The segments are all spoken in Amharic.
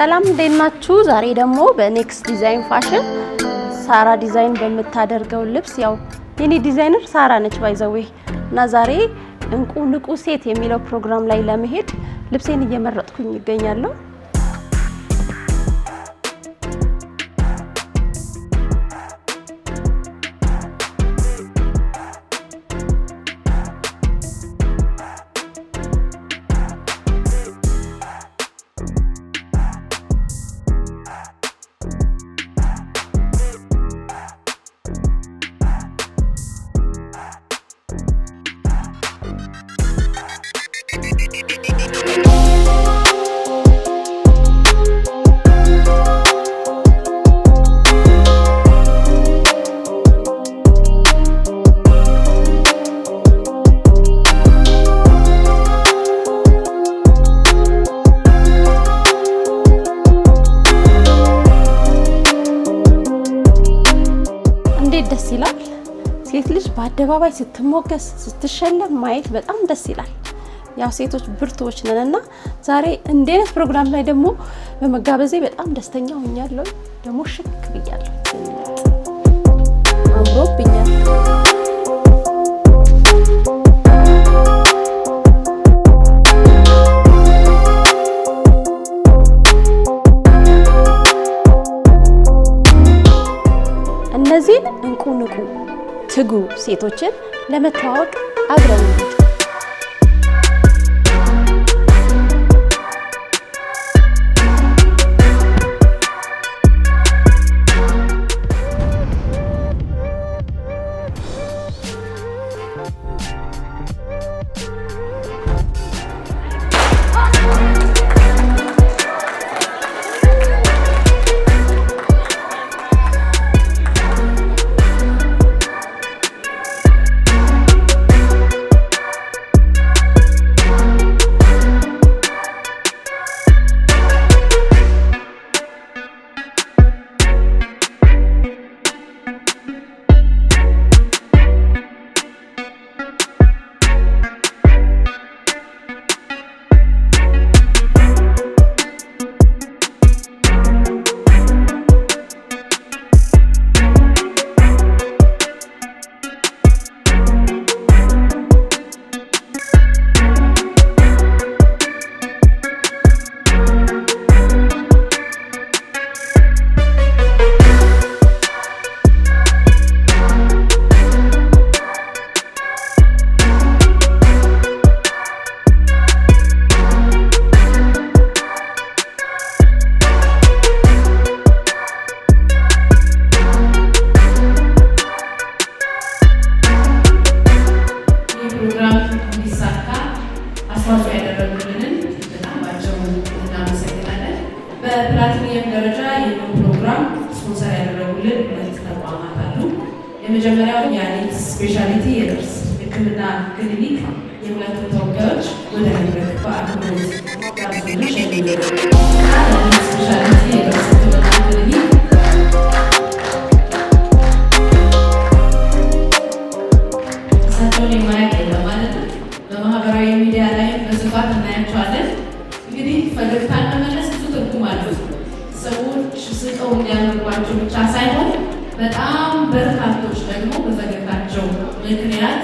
ሰላም እንዴት ናችሁ? ዛሬ ደግሞ በኔክስት ዲዛይን ፋሽን ሳራ ዲዛይን በመታደርገው ልብስ ያው የኔ ዲዛይነር ሳራ ነች ባይዘዌ እና ዛሬ እንቁ ንቁ ሴት የሚለው ፕሮግራም ላይ ለመሄድ ልብሴን እየመረጥኩኝ ይገኛለሁ። ደስ ይላል። ሴት ልጅ በአደባባይ ስትሞገስ ስትሸለም ማየት በጣም ደስ ይላል። ያው ሴቶች ብርቱዎች ነንና ዛሬ እንዲህ አይነት ፕሮግራም ላይ ደግሞ በመጋበዜ በጣም ደስተኛ ሆኛለሁ። ደግሞ ሽክ ብያለሁ። አምሮብኛል። እነዚህ እንቁ ንቁ ትጉ ሴቶችን ለመተዋወቅ አብረን በፕላቲኒየም ደረጃ ይህንን ፕሮግራም ስፖንሰር ያደረጉልን ሁለት ተቋማት አሉ። የመጀመሪያው የአኔት ስፔሻሊቲ የጥርስ ሕክምና ክሊኒክ የሁለቱ ተወካዮች ወደ መድረክ በአክብሮት ጋብዘን ሸኝተናል። የአኔት ስፔሻሊቲ የጥርስ ሕክምና ክሊኒክ እሳቸውን የማያውቅ የለም ማለት ነው። በማህበራዊ ሚዲያ ላይ በስፋት እናያቸዋለን። እንግዲህ ፈገግታን መመለስ ብዙ ትርጉም አለው። ሰዎች ስቀው እንዲያምርባቸው ብቻ ሳይሆን በጣም በርካቶች ደግሞ በፈገግታቸው ምክንያት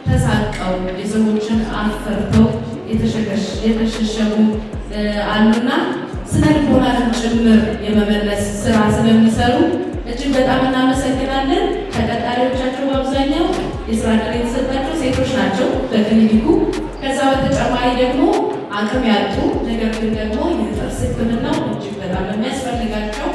ተሳቀው የሰዎችን አፈርተው የተሸሸጉ አሉና ስነ ልቦናን ጭምር የመመለስ ስራ ስለሚሰሩ እጅግ በጣም እናመሰግናለን። ተቀጣሪዎቻቸው በአብዛኛው የስራ ዕድል የተሰጣቸው ሴቶች ናቸው በክሊኒኩ። ከዛ በተጨማሪ ደግሞ አቅም ያጡ ነገር ግን ደግሞ የጥርስ ሕክምናው እጅግ በጣም የሚያስፈልጋቸው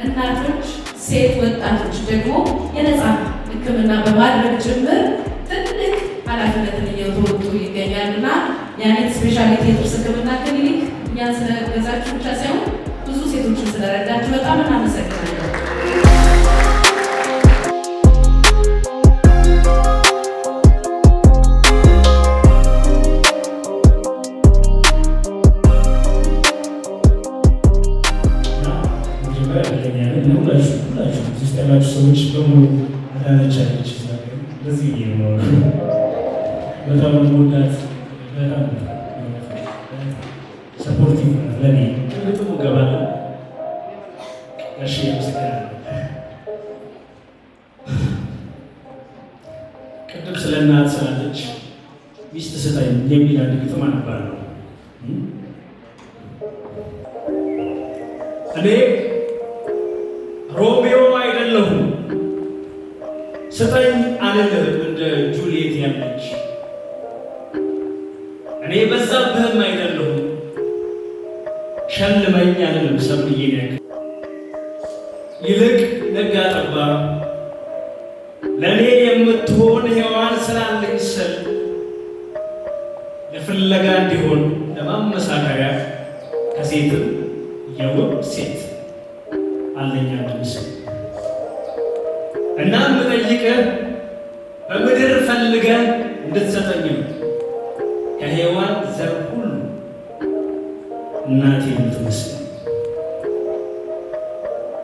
እናቶች፣ ሴት ወጣቶች ደግሞ የነፃ ሕክምና በማድረግ ጭምር ትልቅ ኃላፊነትን እየተወጡ ይገኛሉና የአኔት ስፔሻሊቲ የጥርስ ሕክምና ክሊኒክ እኛን ስለገዛችሁ ብቻ ሳይሆን ብዙ ሴቶችን ስለረዳችሁ በጣም እናመሰግናለን። ሰዎች በሙሉ አዳነቻለች ለዚህ ነው በጣም ወዳት በጣም ሰፖርቲቭ ለኔ ጥሩ ገባለ እኔ ሮሚዮ አይደለሁም ስጠኝ አልልህም እንደ ጁልየት ያለች። እኔ በዛብህም አይደለሁም ሸልመኝ አልልም ሰብዬ ነህ። ይልቅ ነጋ ጠባ ለእኔ የምትሆን ሔዋን ስላለኝ ስል ለፍለጋ እንዲሆን ለማመሳከሪያ ከሴትም የውብ ሴት አለኝ አንድ ምስል። እና የምጠይቅህ በምድር ፈልገህ እንድትሰጠኝም ከሔዋን ዘር ሁሉ እናቴ የምትመስል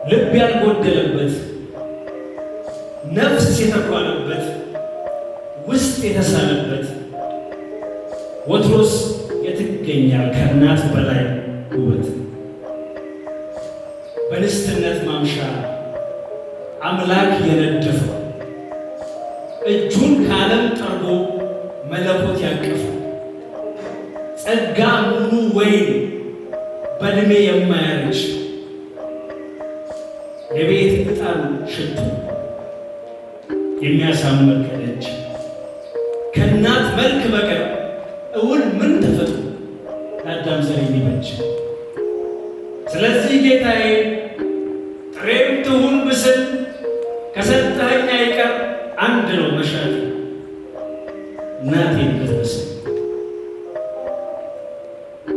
ልብ ያልጎደለበት ነፍስ የተኳለበት ውስጥ የተሳለበት ወትሮስ የትገኛል ከእናት በላይ ውበት በንስትነት ማምሻ አምላክ የነደፈው እጁን ከዓለም ጠርጎ መለኮት ያቀፈው ጸጋ ሙሉ ወይን በዕድሜ የማያረጅ የቤት ዕጣን ሽቱ የሚያሳምር ከደጅ ከእናት መልክ በቀር እውን ምን ተፈጥሮ ለአዳም ዘር የሚበጅ። ስለዚህ ጌታዬ ጥሬም ትሁን ብስል ከሰጠኸኝ አይቀር አንድ ነው መሻት እናቴን ብትመስል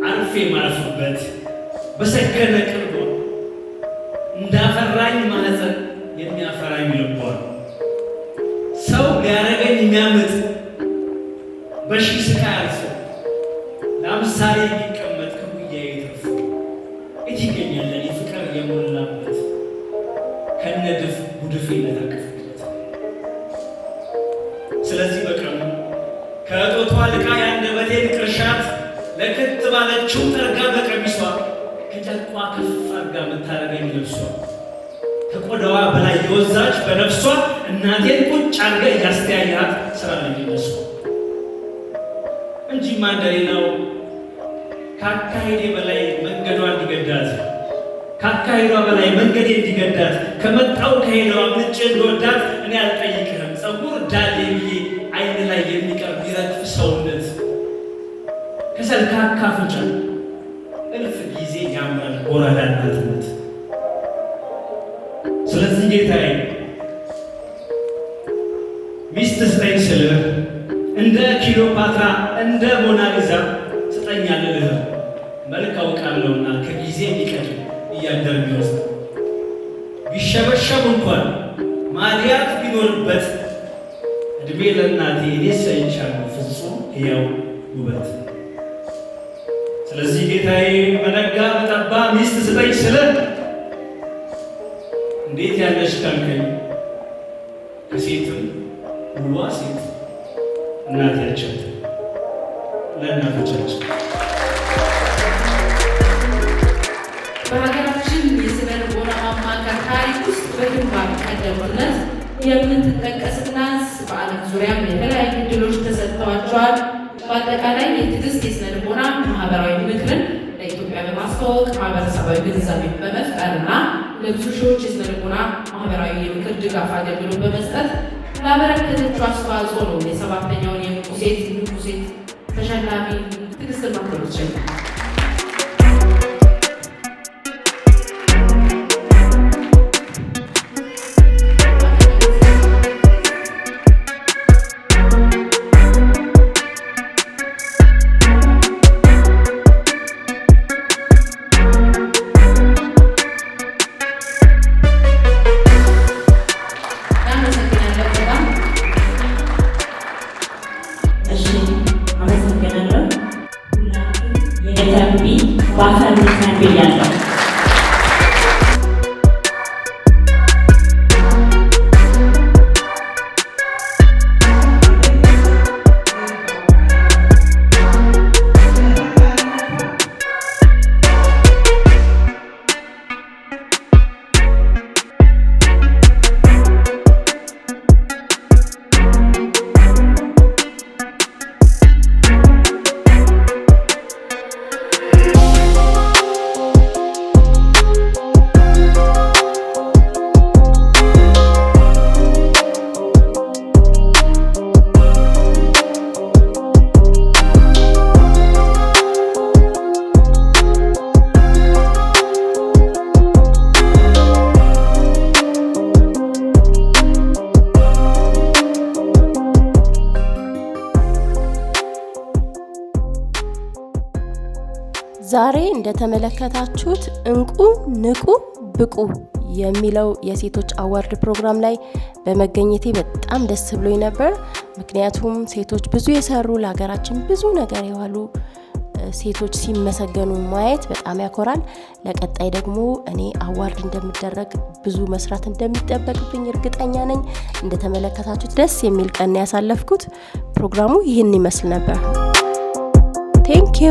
አልፌ ማልፍበት በሰከነ ቅርቧ እንዳፈራኝ ማህፀን የሚያፈራኝ ልቧ ሰው ሊያረገኝ የሚያምጥ በሺህ ስቃይ አልፎ ለምሳሌ የሚቀመጥ ከጉያዬ ተርፎ የት ይገኛል ለኔ ፍቅር የሞላበት ከነድፍ ጉድፌ ለታቀፍበት። ስለዚህ በቀኑ ከእጦቷ ልቃ የአንደበቴን ቅርሻት ለክት ባለችው ጠርጋ በቀሚሷ ከጨርቋ ከፍ አድርጋ የምታረገኝ ልብሷ ከቆዳዋ በላይ የወዛች በነፍሷ እናቴን ቁጭ አድርጋ እያስተያያት ስራ ለሚነሱ እንጂ ማንደሬናው ከአካሄዴ በላይ መንገዷ እንዲገዳት ከአካሄዷ በላይ መንገዴ እንዲገዳት ከመጣው ከሄደዋ ምንጭ እንደወዳት እኔ አልጠይቅህም። ፀጉር ዳሌ ብዬ አይን ላይ የሚቀርብ ይረግፍ ሰውነት ከሰልካካ አፍንጫ እልፍ ጊዜ ያምራል ጎራዳ እናትነት። ስለዚህ ጌታዬ ሚስት ስጠኝ ስልህ እንደ ክሊዮፓትራ እንደ ሞናሊዛ ስጠኝ አልልህ። መልክ አውቃለሁና ከጊዜ የሚቀድም እያደር ቢወስድ ቢሸበሸብ እንኳን ማዲያት ቢኖርበት እድሜ ለእናቴ እኔ ሰይቻለሁ ፍጹም ሕያው ውበት። ስለዚህ ጌታዬ በነጋ በጠባ ሚስት ስጠኝ ስልህ እንዴት ያለች ካልከኝ ከሴትም ውቧ ሴት እናታችን ለእናቶቻችን በሀገራችን የስነ ልቦና ማማከር ታሪክ ውስጥ በግንባር ቀደምትነት የምትጠቀስና በዓለም ዙሪያም የተለያዩ ዕድሎች ተሰጥተዋቸዋል። በአጠቃላይ የትዕግስት የስነ ልቦና ማህበራዊ ምክርን ለኢትዮጵያ በማስተዋወቅ ማህበረሰባዊ ግንዛቤ በመፍጠርና ለብዙ ሺዎች የስነ ልቦና ማህበራዊ የምክር ድጋፍ አገልግሎት በመስጠት ላበረከተችው አስተዋጽኦ ነው የሰባተኛውን የእንቁ ሴት ተሸላሚ ትዕግስት ማክበር ይችላል። ዛሬ እንደተመለከታችሁት እንቁ ንቁ ብቁ የሚለው የሴቶች አዋርድ ፕሮግራም ላይ በመገኘቴ በጣም ደስ ብሎኝ ነበር። ምክንያቱም ሴቶች ብዙ የሰሩ ለሀገራችን ብዙ ነገር የዋሉ ሴቶች ሲመሰገኑ ማየት በጣም ያኮራል። ለቀጣይ ደግሞ እኔ አዋርድ እንደምደረግ ብዙ መስራት እንደሚጠበቅብኝ እርግጠኛ ነኝ። እንደተመለከታችሁት ደስ የሚል ቀን ያሳለፍኩት ፕሮግራሙ ይህን ይመስል ነበር። ቴንክ ዩ